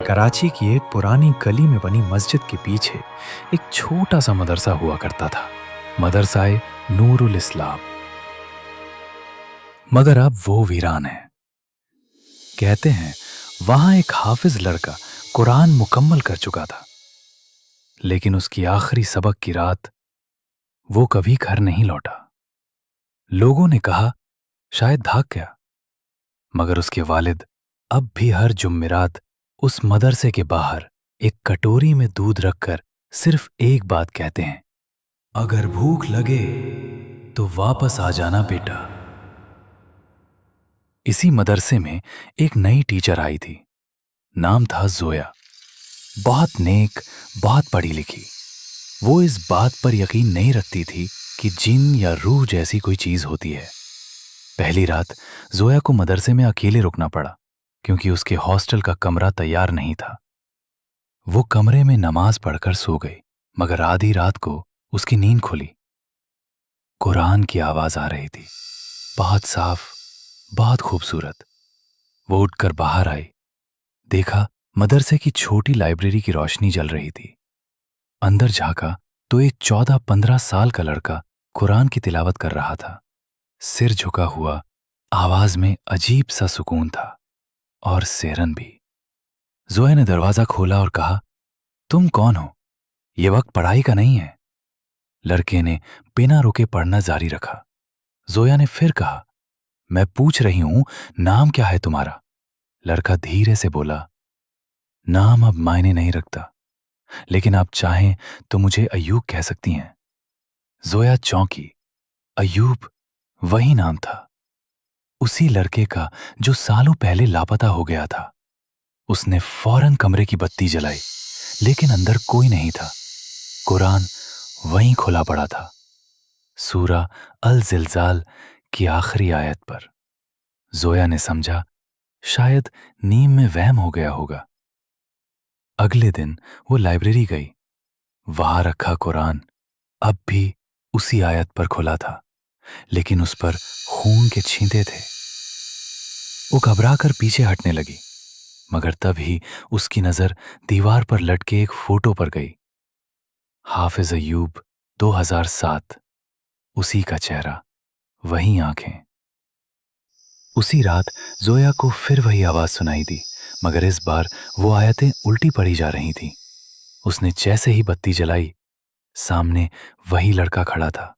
कराची की एक पुरानी गली में बनी मस्जिद के पीछे एक छोटा सा मदरसा हुआ करता था। मदरसाए नूरुल इस्लाम। मगर अब वो वीरान है। कहते हैं वहां एक हाफिज लड़का कुरान मुकम्मल कर चुका था, लेकिन उसकी आखिरी सबक की रात वो कभी घर नहीं लौटा। लोगों ने कहा शायद भाग गया, मगर उसके वालिद अब भी हर जुम्मेरात उस मदरसे के बाहर एक कटोरी में दूध रखकर सिर्फ एक बात कहते हैं, अगर भूख लगे तो वापस आ जाना बेटा। इसी मदरसे में एक नई टीचर आई थी। नाम था जोया। बहुत नेक, बहुत पढ़ी लिखी। वो इस बात पर यकीन नहीं रखती थी कि जिन या रूह जैसी कोई चीज होती है। पहली रात जोया को मदरसे में अकेले रुकना पड़ा, क्योंकि उसके हॉस्टल का कमरा तैयार नहीं था। वो कमरे में नमाज पढ़कर सो गई, मगर आधी रात को उसकी नींद खुली। कुरान की आवाज आ रही थी, बहुत साफ, बहुत खूबसूरत। वो उठकर बाहर आई। देखा मदरसे की छोटी लाइब्रेरी की रोशनी जल रही थी। अंदर झांका तो एक 14-15 साल का लड़का कुरान की तिलावत कर रहा था। सिर झुका हुआ, आवाज में अजीब सा सुकून था और सेरन भी। जोया ने दरवाजा खोला और कहा, तुम कौन हो? ये वक्त पढ़ाई का नहीं है। लड़के ने बिना रुके पढ़ना जारी रखा। जोया ने फिर कहा, मैं पूछ रही हूं नाम क्या है तुम्हारा? लड़का धीरे से बोला, नाम अब मायने नहीं रखता, लेकिन आप चाहें तो मुझे अयूब कह सकती हैं। जोया चौंकी। अयूब वही नाम था, उसी लड़के का जो सालों पहले लापता हो गया था। उसने फौरन कमरे की बत्ती जलाई, लेकिन अंदर कोई नहीं था। कुरान वहीं खुला पड़ा था, सूरा अल जिलजाल की आखिरी आयत पर। जोया ने समझा शायद नींद में वहम हो गया होगा। अगले दिन वो लाइब्रेरी गई। वहां रखा कुरान अब भी उसी आयत पर खुला था, लेकिन उस पर खून के छींटे थे। वो घबराकर पीछे हटने लगी, मगर तभी उसकी नजर दीवार पर लटके एक फोटो पर गई। हाफिज अयूब 2007, उसी का चेहरा, वही आंखें। उसी रात जोया को फिर वही आवाज सुनाई दी, मगर इस बार वो आयतें उल्टी पड़ी जा रही थीं। उसने जैसे ही बत्ती जलाई, सामने वही लड़का खड़ा था,